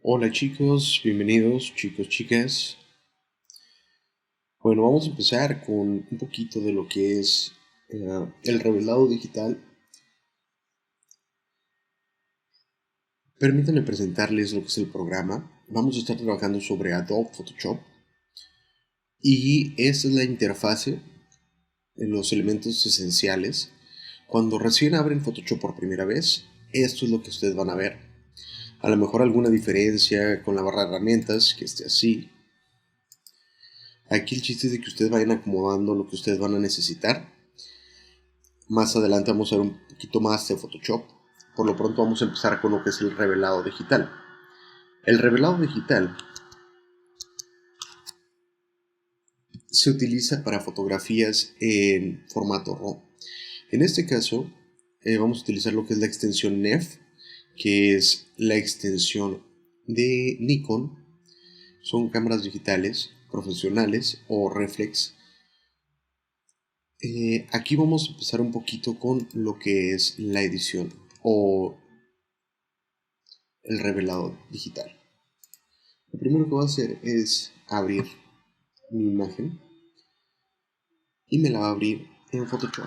Hola chicos, bienvenidos chicos, chicas. Bueno, vamos a empezar con un poquito de lo que es el revelado digital. Permítanme presentarles lo que es el programa. Vamos a estar trabajando sobre Adobe Photoshop y esta es la interfase, los elementos esenciales. Cuando recién abren Photoshop por primera vez, esto es lo que ustedes van a ver. A lo mejor alguna diferencia con la barra de herramientas, que esté así. Aquí el chiste es de que ustedes vayan acomodando lo que ustedes van a necesitar. Más adelante vamos a ver un poquito más de Photoshop. Por lo pronto vamos a empezar con lo que es el revelado digital. El revelado digital se utiliza para fotografías en formato RAW. En este caso vamos a utilizar lo que es la extensión NEF, que es la extensión de Nikon. Son cámaras digitales profesionales o reflex. Aquí vamos a empezar un poquito con lo que es la edición o el revelado digital. Lo primero que voy a hacer es abrir mi imagen y me la va a abrir en Photoshop.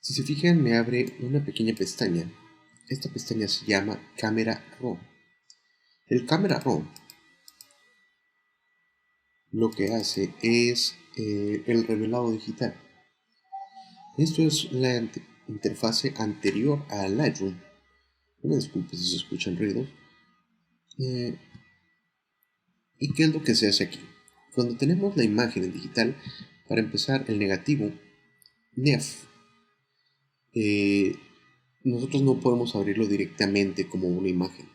Si se fijan, me abre una pequeña pestaña. Esta pestaña se llama Camera Raw. El Camera Raw lo que hace es el revelado digital. Esto es la interfase anterior a Lightroom. No me disculpen si se escuchan ruidos. ¿Y qué es lo que se hace aquí? Cuando tenemos la imagen en digital, para empezar, el negativo NEF, nosotros no podemos abrirlo directamente como una imagen.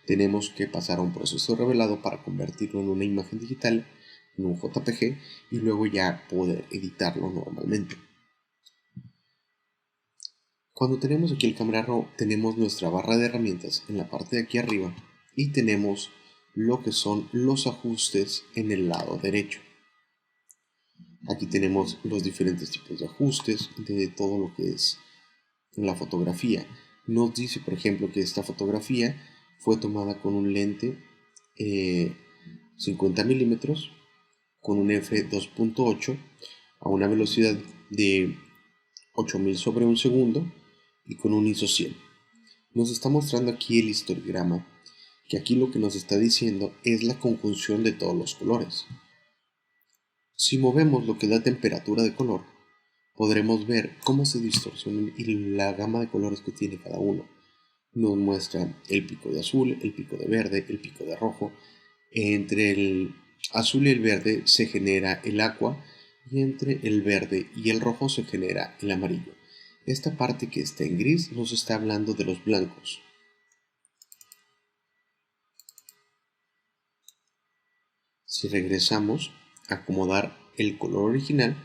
Tenemos que pasar a un proceso revelado para convertirlo en una imagen digital, en un JPG, y luego ya poder editarlo normalmente. Cuando tenemos aquí el Camera Raw, tenemos nuestra barra de herramientas en la parte de aquí arriba y tenemos lo que son los ajustes en el lado derecho. Aquí tenemos los diferentes tipos de ajustes de todo lo que es la fotografía. Nos dice, por ejemplo, que esta fotografía fue tomada con un lente 50 milímetros con un f2.8 a una velocidad de 8000 sobre un segundo y con un ISO 100. Nos está mostrando aquí el histograma, que aquí lo que nos está diciendo es la conjunción de todos los colores. Si movemos lo que es la temperatura de color, podremos ver cómo se distorsiona y la gama de colores que tiene cada uno. Nos muestra el pico de azul, el pico de verde, el pico de rojo. Entre el azul y el verde se genera el aqua y entre el verde y el rojo se genera el amarillo. Esta parte que está en gris nos está hablando de los blancos. Si regresamos a acomodar el color original,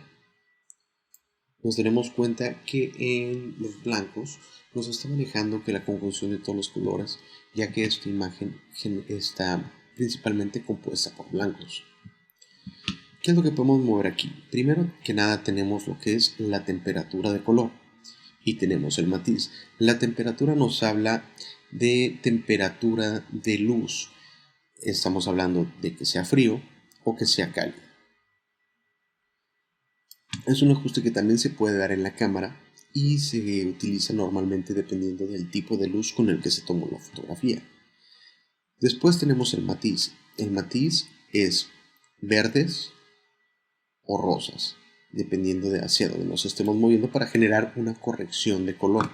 nos daremos cuenta que en los blancos nos está manejando que la conjunción de todos los colores, ya que esta imagen está principalmente compuesta por blancos. ¿Qué es lo que podemos mover aquí? Primero que nada tenemos lo que es la temperatura de color y tenemos el matiz. La temperatura nos habla de temperatura de luz. Estamos hablando de que sea frío o que sea cálido. Es un ajuste que también se puede dar en la cámara y se utiliza normalmente dependiendo del tipo de luz con el que se tomó la fotografía. Después tenemos el matiz. El matiz es verdes o rosas, dependiendo de hacia dónde nos estemos moviendo para generar una corrección de color.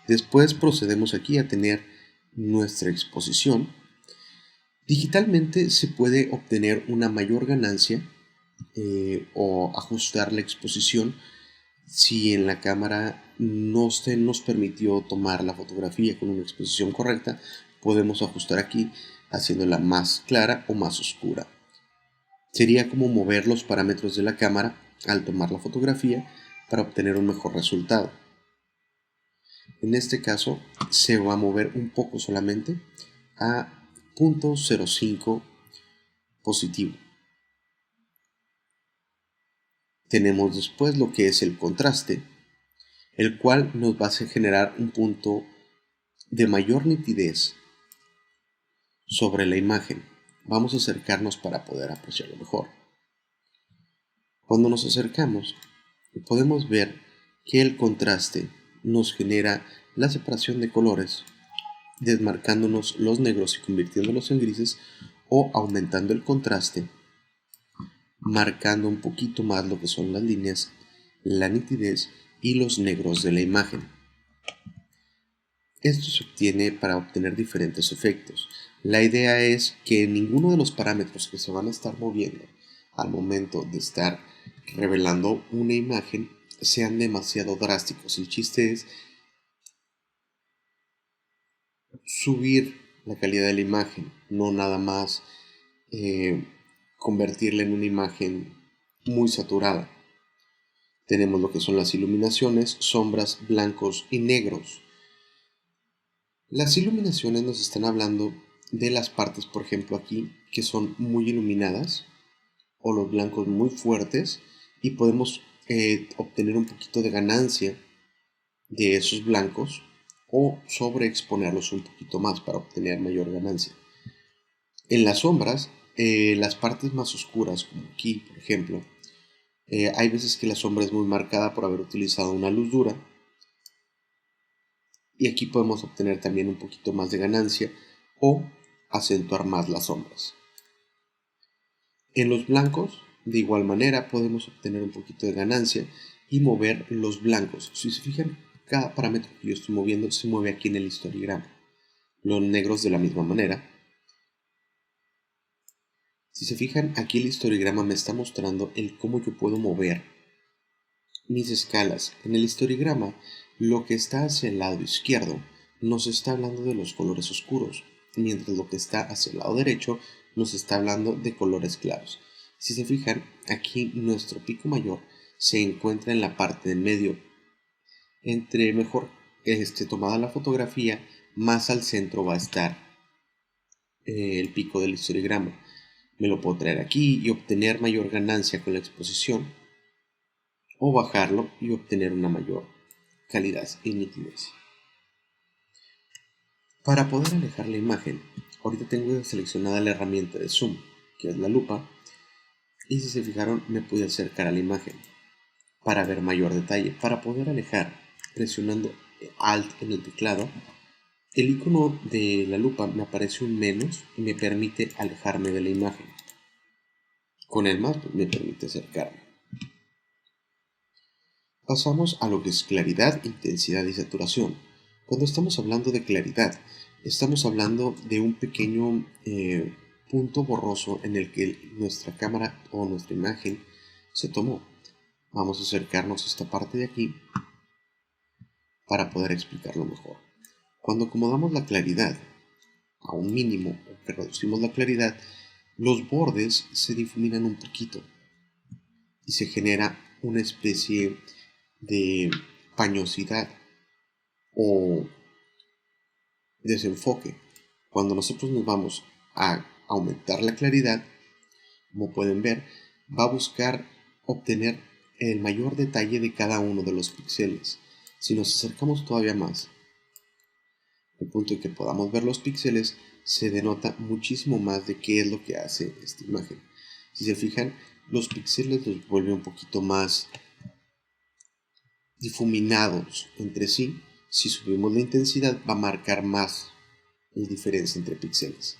Después procedemos aquí a tener nuestra exposición. Digitalmente se puede obtener una mayor ganancia o ajustar la exposición si en la cámara no se nos permitió tomar la fotografía con una exposición correcta. Podemos ajustar aquí haciéndola más clara o más oscura. Sería como mover los parámetros de la cámara al tomar la fotografía para obtener un mejor resultado. En este caso se va a mover un poco solamente a 0.05 positivo. Tenemos después lo que es el contraste, el cual nos va a generar un punto de mayor nitidez sobre la imagen. Vamos a acercarnos para poder apreciarlo mejor. Cuando nos acercamos, podemos ver que el contraste nos genera la separación de colores, desmarcándonos los negros y convirtiéndolos en grises, o aumentando el contraste, marcando un poquito más lo que son las líneas, la nitidez y los negros de la imagen. Esto se obtiene para obtener diferentes efectos. La idea es que ninguno de los parámetros que se van a estar moviendo al momento de estar revelando una imagen sean demasiado drásticos. El chiste es subir la calidad de la imagen, no nada más convertirla en una imagen muy saturada. Tenemos lo que son las iluminaciones, sombras, blancos y negros. Las iluminaciones nos están hablando de las partes, por ejemplo aquí, que son muy iluminadas, o los blancos muy fuertes, y podemos obtener un poquito de ganancia de esos blancos o sobreexponerlos un poquito más para obtener mayor ganancia. En las sombras, las partes más oscuras, como aquí por ejemplo, hay veces que la sombra es muy marcada por haber utilizado una luz dura, y aquí podemos obtener también un poquito más de ganancia o acentuar más las sombras. En los blancos, de igual manera, podemos obtener un poquito de ganancia y mover los blancos. Si se fijan, cada parámetro que yo estoy moviendo se mueve aquí en el histograma. Los negros de la misma manera. Si se fijan, aquí el histograma me está mostrando el cómo yo puedo mover mis escalas. En el histograma, lo que está hacia el lado izquierdo nos está hablando de los colores oscuros, mientras lo que está hacia el lado derecho nos está hablando de colores claros. Si se fijan, aquí nuestro pico mayor se encuentra en la parte del medio. Entre mejor esté tomada la fotografía, más al centro va a estar el pico del histograma. Me lo puedo traer aquí y obtener mayor ganancia con la exposición, o bajarlo y obtener una mayor calidad y nitidez. Para poder alejar la imagen, ahorita tengo seleccionada la herramienta de zoom, que es la lupa, y si se fijaron me pude acercar a la imagen para ver mayor detalle. Para poder alejar, presionando Alt en el teclado, el icono de la lupa me aparece un menos y me permite alejarme de la imagen. Con el más me permite acercarme. Pasamos a lo que es claridad, intensidad y saturación. Cuando estamos hablando de claridad, estamos hablando de un pequeño punto borroso en el que nuestra cámara o nuestra imagen se tomó. Vamos a acercarnos a esta parte de aquí para poder explicarlo mejor. Cuando acomodamos la claridad a un mínimo o que reducimos la claridad, los bordes se difuminan un poquito y se genera una especie de pañosidad o desenfoque. Cuando nosotros nos vamos a aumentar la claridad, como pueden ver, va a buscar obtener el mayor detalle de cada uno de los píxeles. Si nos acercamos todavía más, al punto de que podamos ver los píxeles, se denota muchísimo más de qué es lo que hace esta imagen. Si se fijan, los píxeles los vuelve un poquito más difuminados entre sí. Si subimos la intensidad, va a marcar más la diferencia entre píxeles.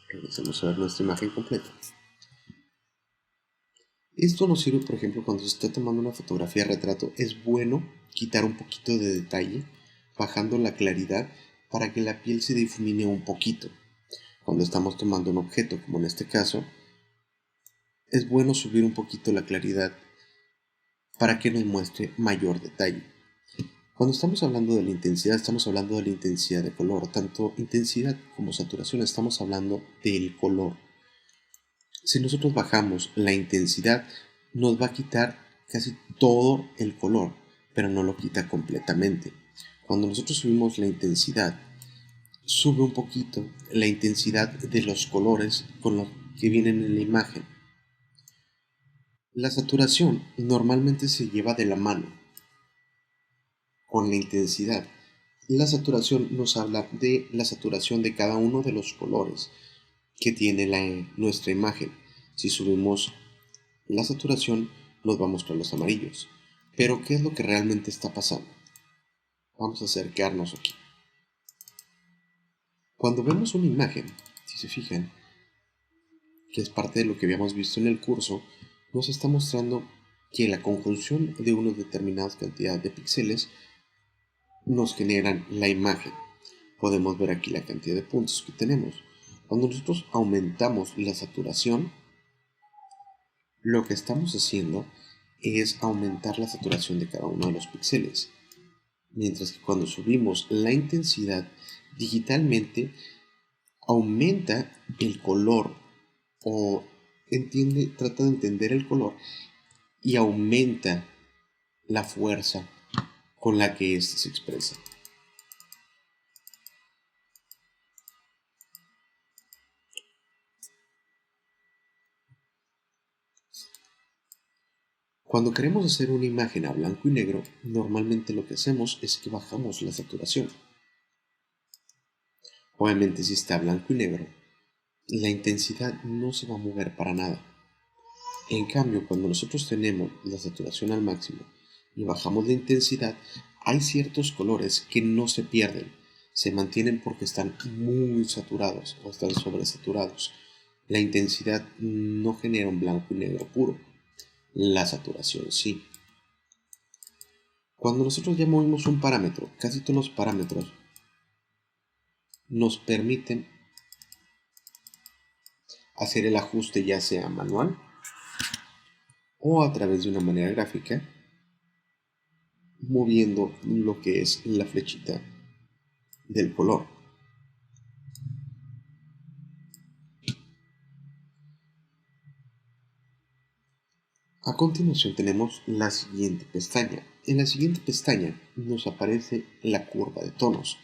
Regresemos a ver nuestra imagen completa. Esto nos sirve, por ejemplo, cuando se está tomando una fotografía de retrato. Es bueno quitar un poquito de detalle, bajando la claridad para que la piel se difumine un poquito. Cuando estamos tomando un objeto, como en este caso, es bueno subir un poquito la claridad para que nos muestre mayor detalle. Cuando estamos hablando de la intensidad, estamos hablando de la intensidad de color. Tanto intensidad como saturación, estamos hablando del color. Si nosotros bajamos la intensidad, nos va a quitar casi todo el color, pero no lo quita completamente. Cuando nosotros subimos la intensidad, sube un poquito la intensidad de los colores con los que vienen en la imagen. La saturación normalmente se lleva de la mano con la intensidad. La saturación nos habla de la saturación de cada uno de los colores que tiene nuestra imagen. Si subimos la saturación, nos va a mostrar los amarillos. Pero, ¿qué es lo que realmente está pasando? Vamos a acercarnos aquí. Cuando vemos una imagen, si se fijan, que es parte de lo que habíamos visto en el curso, nos está mostrando que la conjunción de una determinada cantidad de píxeles nos generan la imagen. Podemos ver aquí la cantidad de puntos que tenemos. Cuando nosotros aumentamos la saturación, lo que estamos haciendo es aumentar la saturación de cada uno de los píxeles. Mientras que cuando subimos la intensidad digitalmente, aumenta el color o trata de entender el color y aumenta la fuerza con la que éste se expresa. Cuando queremos hacer una imagen a blanco y negro, normalmente lo que hacemos es que bajamos la saturación. Obviamente si está blanco y negro, la intensidad no se va a mover para nada. En cambio, cuando nosotros tenemos la saturación al máximo y bajamos la intensidad, hay ciertos colores que no se pierden, se mantienen porque están muy saturados o están sobresaturados. La intensidad no genera un blanco y negro puro, la saturación sí. Cuando nosotros ya movimos un parámetro, casi todos los parámetros nos permiten hacer el ajuste ya sea manual o a través de una manera gráfica, moviendo lo que es la flechita del color. A continuación tenemos la siguiente pestaña. En la siguiente pestaña nos aparece la curva de tonos.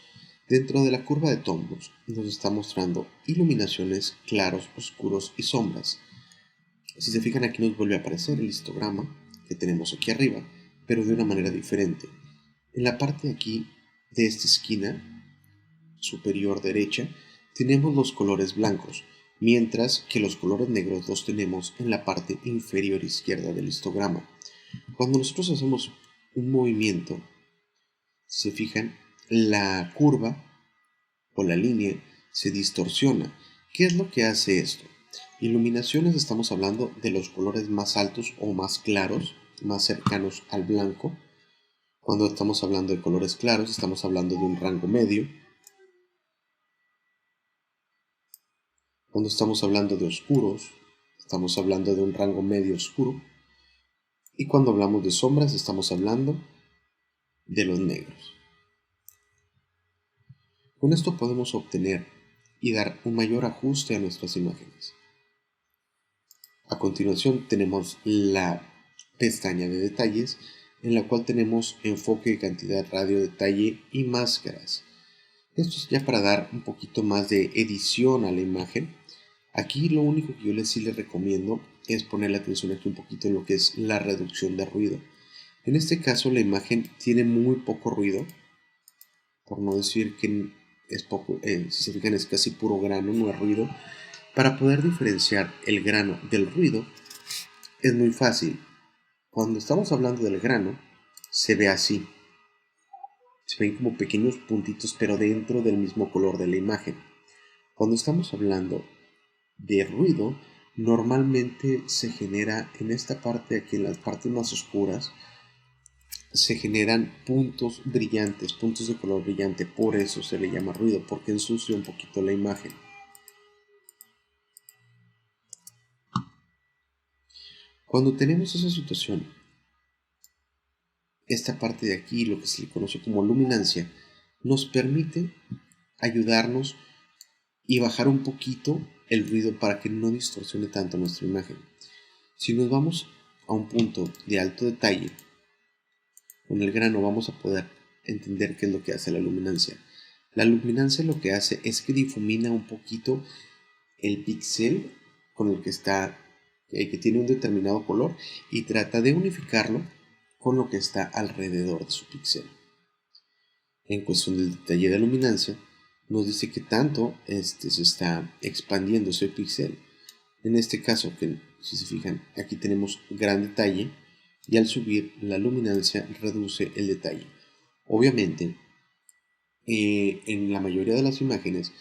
Dentro de la curva de tonos nos está mostrando iluminaciones, claros, oscuros y sombras. Si se fijan, aquí nos vuelve a aparecer el histograma que tenemos aquí arriba, pero de una manera diferente. En la parte de aquí de esta esquina superior derecha tenemos los colores blancos, mientras que los colores negros los tenemos en la parte inferior izquierda del histograma. Cuando nosotros hacemos un movimiento, si se fijan, la curva o la línea se distorsiona. ¿Qué es lo que hace esto? Iluminaciones, estamos hablando de los colores más altos o más claros, más cercanos al blanco. Cuando estamos hablando de colores claros, estamos hablando de un rango medio. Cuando estamos hablando de oscuros, estamos hablando de un rango medio oscuro. Y cuando hablamos de sombras, estamos hablando de los negros. Con esto podemos obtener y dar un mayor ajuste a nuestras imágenes. A continuación tenemos la pestaña de detalles, en la cual tenemos enfoque, cantidad, radio, detalle y máscaras. Esto es ya para dar un poquito más de edición a la imagen. Aquí lo único que yo sí les recomiendo es ponerle atención aquí un poquito en lo que es la reducción de ruido. En este caso la imagen tiene muy poco ruido, por no decir que es poco, si se fijan es casi puro grano, no es ruido. Para poder diferenciar el grano del ruido es muy fácil. Cuando estamos hablando del grano se ve así, se ven como pequeños puntitos pero dentro del mismo color de la imagen. Cuando estamos hablando de ruido, normalmente se genera en esta parte, aquí en las partes más oscuras, se generan puntos brillantes, puntos de color brillante, por eso se le llama ruido, porque ensucia un poquito la imagen. Cuando tenemos esa situación, esta parte de aquí, lo que se le conoce como luminancia, nos permite ayudarnos y bajar un poquito el ruido para que no distorsione tanto nuestra imagen. Si nos vamos a un punto de alto detalle, con el grano vamos a poder entender qué es lo que hace la luminancia. La luminancia lo que hace es que difumina un poquito el píxel con el que está, que tiene un determinado color, y trata de unificarlo con lo que está alrededor de su píxel. En cuestión del detalle de luminancia, nos dice que tanto se está expandiendo ese píxel. En este caso, que si se fijan, aquí tenemos gran detalle, y al subir la luminancia reduce el detalle. Obviamente, en la mayoría de las imágenes,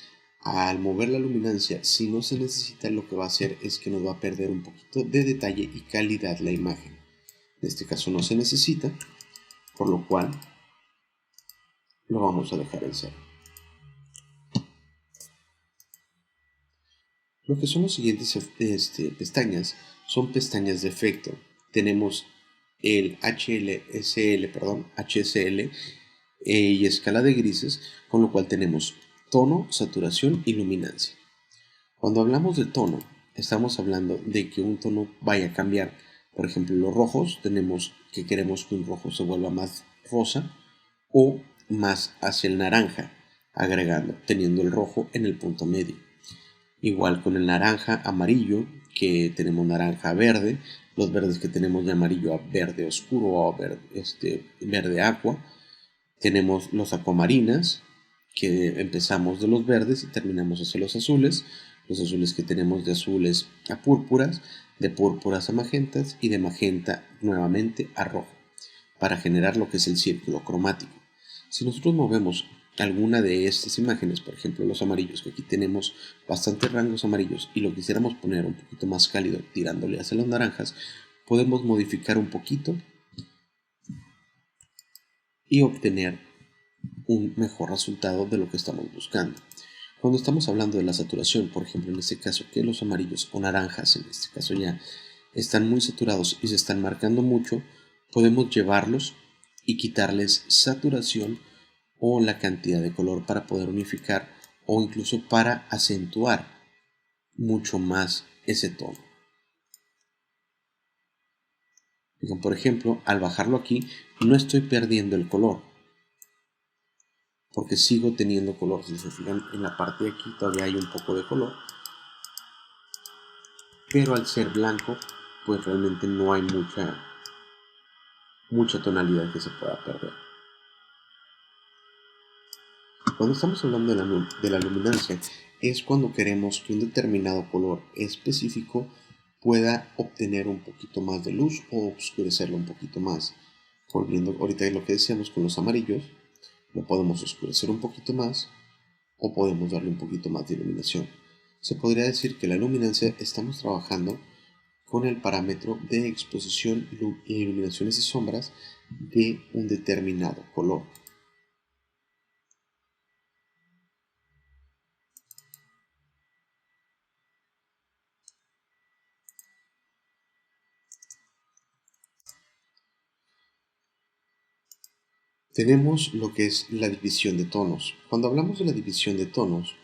al mover la luminancia, si no se necesita, lo que va a hacer es que nos va a perder un poquito de detalle y calidad la imagen. En este caso no se necesita, por lo cual lo vamos a dejar en cero. Lo que son los siguientes pestañas son pestañas de efecto. Tenemos el HSL y escala de grises, con lo cual tenemos tono, saturación y luminancia. Cuando hablamos de tono, estamos hablando de que un tono vaya a cambiar. Por ejemplo, los rojos, tenemos que queremos que un rojo se vuelva más rosa o más hacia el naranja, teniendo el rojo en el punto medio. Igual con el naranja amarillo, que tenemos naranja verde, los verdes que tenemos de amarillo a verde oscuro o verde aqua. Tenemos los acuamarinas, que empezamos de los verdes y terminamos hacia los azules que tenemos de azules a púrpuras, de púrpuras a magentas y de magenta nuevamente a rojo, para generar lo que es el círculo cromático. Si nosotros movemos alguna de estas imágenes, por ejemplo los amarillos, que aquí tenemos bastantes rangos amarillos, y lo quisiéramos poner un poquito más cálido tirándole hacia los naranjas, podemos modificar un poquito y obtener un mejor resultado de lo que estamos buscando. Cuando estamos hablando de la saturación, por ejemplo en este caso que los amarillos o naranjas en este caso ya están muy saturados y se están marcando mucho, podemos llevarlos y quitarles saturación o la cantidad de color para poder unificar o incluso para acentuar mucho más ese tono. Por ejemplo, al bajarlo aquí no estoy perdiendo el color, porque sigo teniendo color. Si se fijan, en la parte de aquí todavía hay un poco de color, pero al ser blanco pues realmente no hay mucha tonalidad que se pueda perder. Cuando estamos hablando de la luminancia, es cuando queremos que un determinado color específico pueda obtener un poquito más de luz o oscurecerlo un poquito más. Volviendo ahorita a lo que decíamos con los amarillos, lo podemos oscurecer un poquito más o podemos darle un poquito más de iluminación. Se podría decir que la luminancia estamos trabajando con el parámetro de exposición, iluminaciones y sombras de un determinado color. Tenemos lo que es la división de tonos. Cuando hablamos de la división de tonos,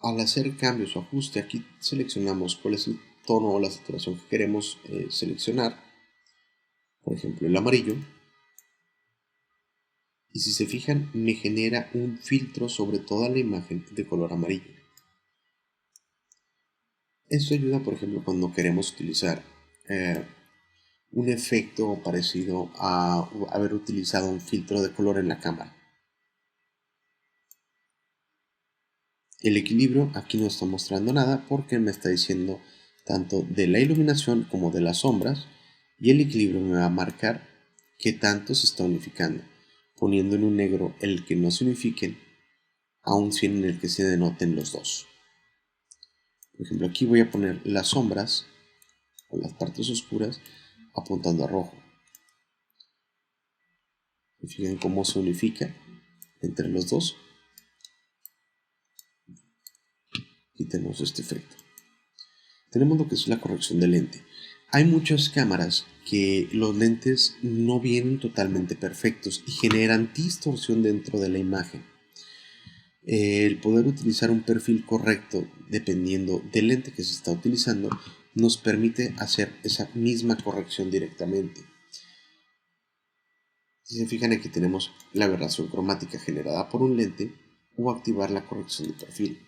al hacer cambios o ajuste, aquí seleccionamos cuál es el tono o la saturación que queremos seleccionar. Por ejemplo, el amarillo. Y si se fijan, me genera un filtro sobre toda la imagen de color amarillo. Esto ayuda, por ejemplo, cuando queremos utilizar un efecto parecido a haber utilizado un filtro de color en la cámara. El equilibrio aquí no está mostrando nada porque me está diciendo tanto de la iluminación como de las sombras, y el equilibrio me va a marcar qué tanto se está unificando, poniendo en un negro el que no se unifiquen a un 100 en el que se denoten los dos. Por ejemplo, aquí voy a poner las sombras o las partes oscuras apuntando a rojo. Y fíjense cómo se unifica entre los dos. Y tenemos este efecto. Tenemos lo que es la corrección de lente. Hay muchas cámaras que los lentes no vienen totalmente perfectos y generan distorsión dentro de la imagen. El poder utilizar un perfil correcto dependiendo del lente que se está utilizando nos permite hacer esa misma corrección directamente. Si se fijan, aquí tenemos la aberración cromática generada por un lente o activar la corrección de perfil.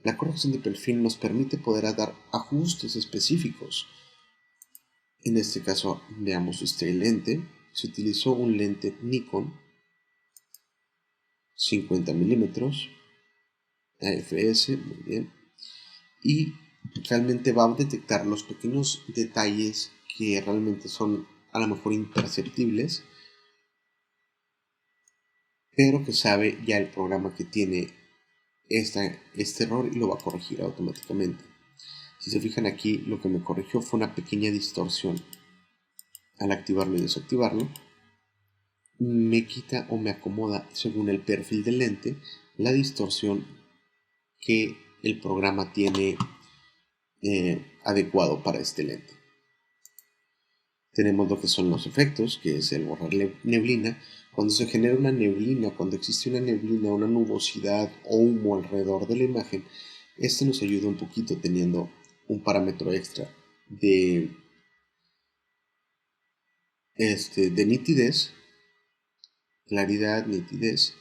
La corrección de perfil nos permite poder dar ajustes específicos. En este caso, veamos este lente. Se utilizó un lente Nikon 50 milímetros AFS, muy bien, y realmente va a detectar los pequeños detalles que realmente son a lo mejor imperceptibles, pero que sabe ya el programa que tiene este error y lo va a corregir automáticamente. Si se fijan aquí, lo que me corrigió fue una pequeña distorsión. Al activarlo y desactivarlo, me quita o me acomoda según el perfil del lente la distorsión que el programa tiene adecuado para este lente. Tenemos lo que son los efectos, que es el borrar neblina. Cuando se genera una neblina, cuando existe una neblina, una nubosidad o humo alrededor de la imagen, este nos ayuda un poquito teniendo un parámetro extra de nitidez, claridad, nitidez.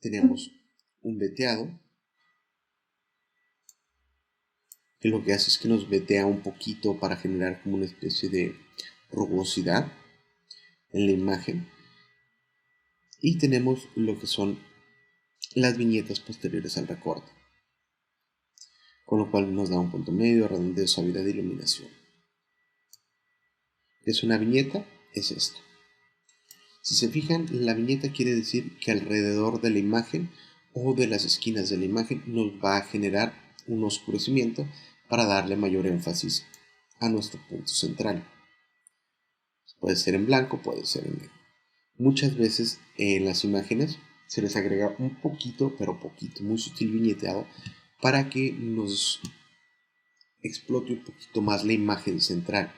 Tenemos un veteado, que lo que hace es que nos vetea un poquito para generar como una especie de rugosidad en la imagen. Y tenemos lo que son las viñetas posteriores al recorte, con lo cual nos da un punto medio, redondez, suavidad e iluminación. ¿Qué es una viñeta? Es esto. Si se fijan, la viñeta quiere decir que alrededor de la imagen o de las esquinas de la imagen nos va a generar un oscurecimiento para darle mayor énfasis a nuestro punto central. Puede ser en blanco, puede ser en negro. Muchas veces en las imágenes se les agrega un poquito, pero poquito, muy sutil viñeteado para que nos explote un poquito más la imagen central.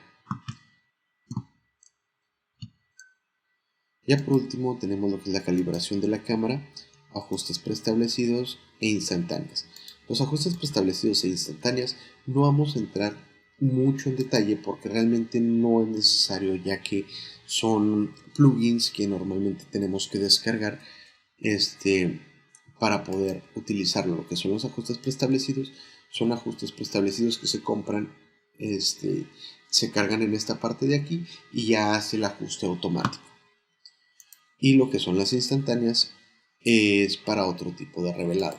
Ya por último tenemos lo que es la calibración de la cámara, ajustes preestablecidos e instantáneas. Los ajustes preestablecidos e instantáneas no vamos a entrar mucho en detalle porque realmente no es necesario, ya que son plugins que normalmente tenemos que descargar para poder utilizarlo. Lo que son los ajustes preestablecidos son ajustes preestablecidos que se compran, se cargan en esta parte de aquí y ya hace el ajuste automático. Y lo que son las instantáneas es para otro tipo de revelado.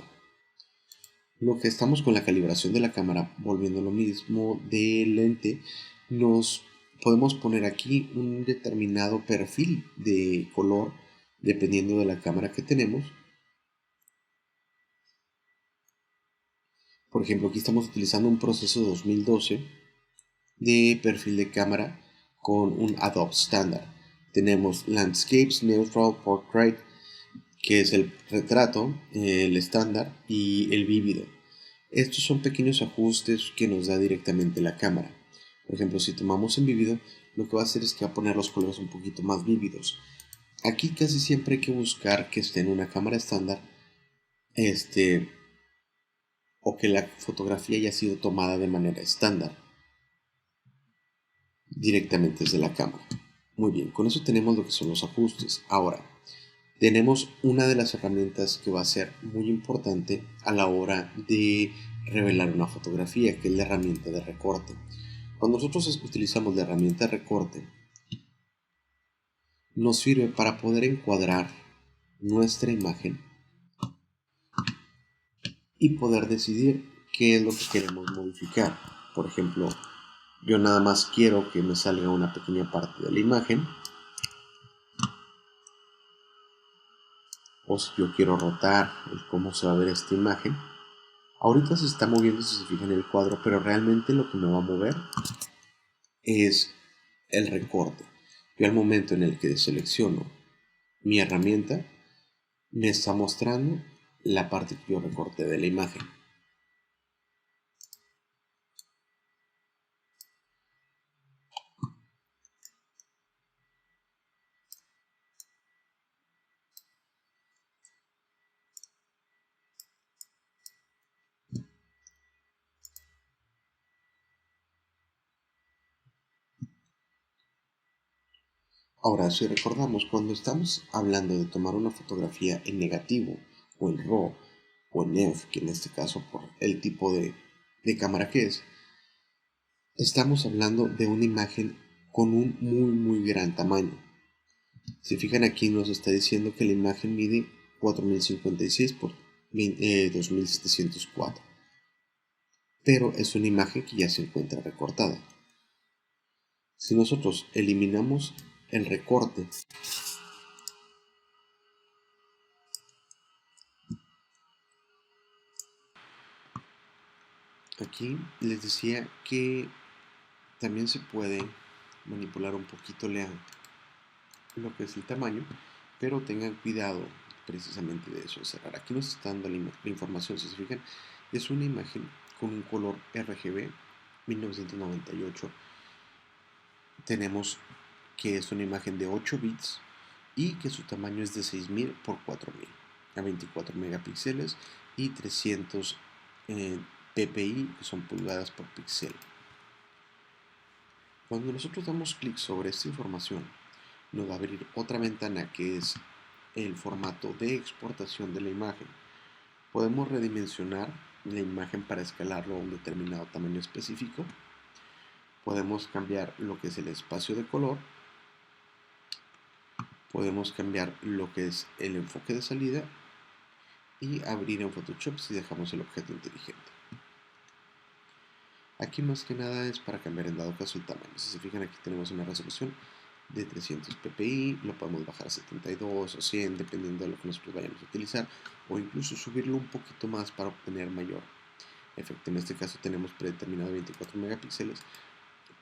Lo que estamos con la calibración de la cámara, volviendo a lo mismo del lente, nos podemos poner aquí un determinado perfil de color dependiendo de la cámara que tenemos. Por ejemplo, aquí estamos utilizando un proceso 2012 de perfil de cámara con un Adobe estándar. Tenemos Landscapes, Neutral, Portrait, que es el retrato, el estándar y el vívido. Estos son pequeños ajustes que nos da directamente la cámara. Por ejemplo, si tomamos en vívido, lo que va a hacer es que va a poner los colores un poquito más vívidos. Aquí casi siempre hay que buscar que esté en una cámara estándar, o que la fotografía haya sido tomada de manera estándar, directamente desde la cámara. Muy bien, con eso tenemos lo que son los ajustes. Ahora, tenemos una de las herramientas que va a ser muy importante a la hora de revelar una fotografía, que es la herramienta de recorte. Cuando nosotros utilizamos la herramienta de recorte, nos sirve para poder encuadrar nuestra imagen y poder decidir qué es lo que queremos modificar. Por ejemplo, yo nada más quiero que me salga una pequeña parte de la imagen, o si yo quiero rotar cómo se va a ver esta imagen. Ahorita se está moviendo, si se fijan, en el cuadro, pero realmente lo que me va a mover es el recorte. Yo al momento en el que selecciono mi herramienta, me está mostrando la parte que yo recorté de la imagen. Ahora, si recordamos, cuando estamos hablando de tomar una fotografía en negativo o en RAW o en ENF, que en este caso por el tipo de cámara que es, estamos hablando de una imagen con un muy gran tamaño. Si fijan aquí nos está diciendo que la imagen mide 4056 por 2704, pero es una imagen que ya se encuentra recortada. Si nosotros eliminamos el recorte aquí, les decía que también se puede manipular un poquito lo que es el tamaño, pero tengan cuidado precisamente de eso, cerrar. Aquí nos está dando la información, si se fijan, es una imagen con un color RGB 1998. Tenemos que es una imagen de 8 bits y que su tamaño es de 6000 por 4000 a 24 megapíxeles y 300 ppi, que son pulgadas por píxel. Cuando nosotros damos clic sobre esta información, nos va a abrir otra ventana que es el formato de exportación de la imagen. Podemos redimensionar la imagen para escalarlo a un determinado tamaño específico. Podemos cambiar lo que es el espacio de color. Podemos cambiar lo que es el enfoque de salida y abrir en Photoshop si dejamos el objeto inteligente. Aquí más que nada es para cambiar en dado caso el tamaño. Si se fijan, aquí tenemos una resolución de 300 ppi, lo podemos bajar a 72 o 100 dependiendo de lo que nosotros vayamos a utilizar, o incluso subirlo un poquito más para obtener mayor efecto. En este caso tenemos predeterminado 24 megapíxeles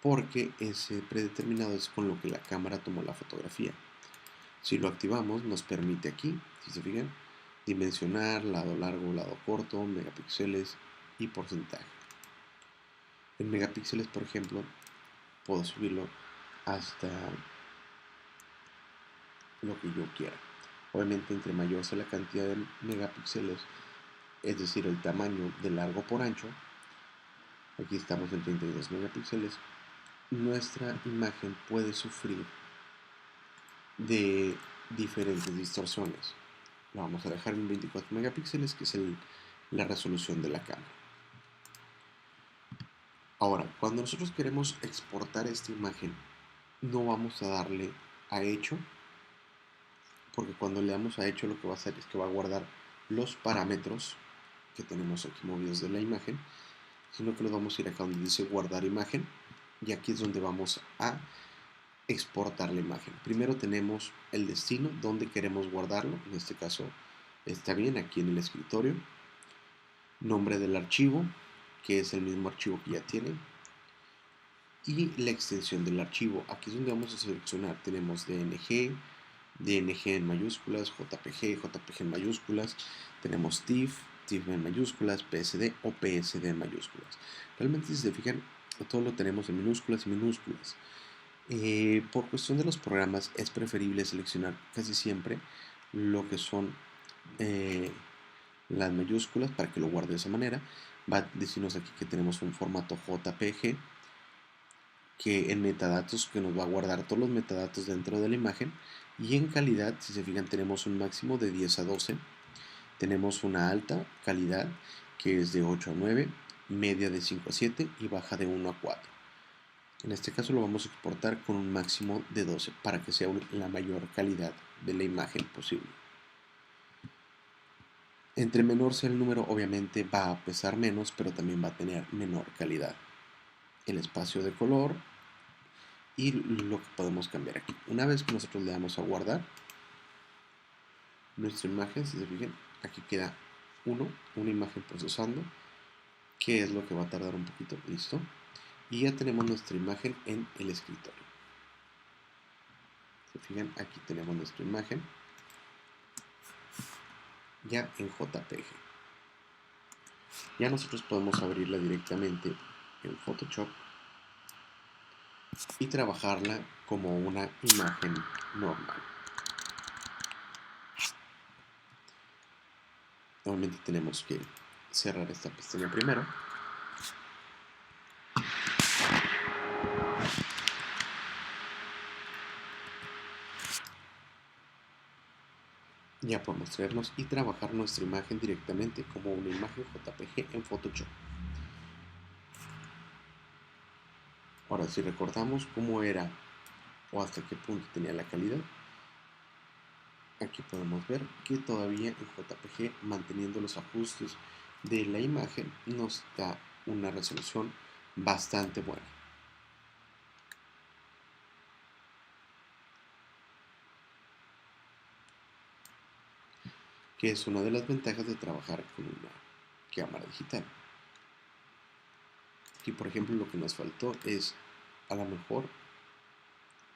porque ese predeterminado es con lo que la cámara tomó la fotografía. Si lo activamos nos permite aquí, si se fijan, dimensionar lado largo, lado corto, megapíxeles y porcentaje. En megapíxeles, por ejemplo, puedo subirlo hasta lo que yo quiera. Obviamente, entre mayor sea la cantidad de megapíxeles, es decir, el tamaño de largo por ancho, aquí estamos en 32 megapíxeles, nuestra imagen puede sufrir de diferentes distorsiones. Lo vamos a dejar en 24 megapíxeles, que es la resolución de la cámara. Ahora, cuando nosotros queremos exportar esta imagen, no vamos a darle a hecho, porque cuando le damos a hecho lo que va a hacer es que va a guardar los parámetros que tenemos aquí movidos de la imagen, sino que los vamos a ir acá donde dice guardar imagen, y aquí es donde vamos a exportar la imagen. Primero tenemos el destino, donde queremos guardarlo, en este caso está bien, aquí en el escritorio, nombre del archivo, que es el mismo archivo que ya tienen, y la extensión del archivo. Aquí es donde vamos a seleccionar, tenemos DNG, DNG en mayúsculas, JPG, JPG en mayúsculas, tenemos TIFF, TIFF en mayúsculas, PSD o PSD en mayúsculas. Realmente, si se fijan, todo lo tenemos en minúsculas y minúsculas. Por cuestión de los programas es preferible seleccionar casi siempre lo que son las mayúsculas para que lo guarde de esa manera. Va a decirnos aquí que tenemos un formato JPG, que en metadatos que nos va a guardar todos los metadatos dentro de la imagen, y en calidad, si se fijan, tenemos un máximo de 10 a 12, tenemos una alta calidad que es de 8 a 9, media de 5 a 7 y baja de 1 a 4. En este caso lo vamos a exportar con un máximo de 12 para que sea la mayor calidad de la imagen posible. Entre menor sea el número, obviamente va a pesar menos, pero también va a tener menor calidad. El espacio de color y lo que podemos cambiar aquí. Una vez que nosotros le damos a guardar nuestra imagen, si se fijan, aquí queda una imagen procesando, que es lo que va a tardar un poquito. Listo. Y ya tenemos nuestra imagen en el escritorio. Se fijan, aquí tenemos nuestra imagen ya en JPG. Ya nosotros podemos abrirla directamente en Photoshop y trabajarla como una imagen normal. Normalmente tenemos que cerrar esta pestaña primero. Ya podemos traernos y trabajar nuestra imagen directamente como una imagen JPG en Photoshop. Ahora, si recordamos cómo era o hasta qué punto tenía la calidad, aquí podemos ver que todavía en JPG, manteniendo los ajustes de la imagen, nos da una resolución bastante buena, que es una de las ventajas de trabajar con una cámara digital. Aquí, por ejemplo, lo que nos faltó es a lo mejor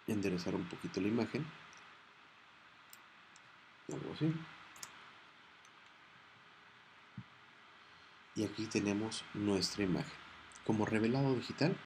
enderezar un poquito la imagen, algo así. Y aquí tenemos nuestra imagen. Como revelado digital,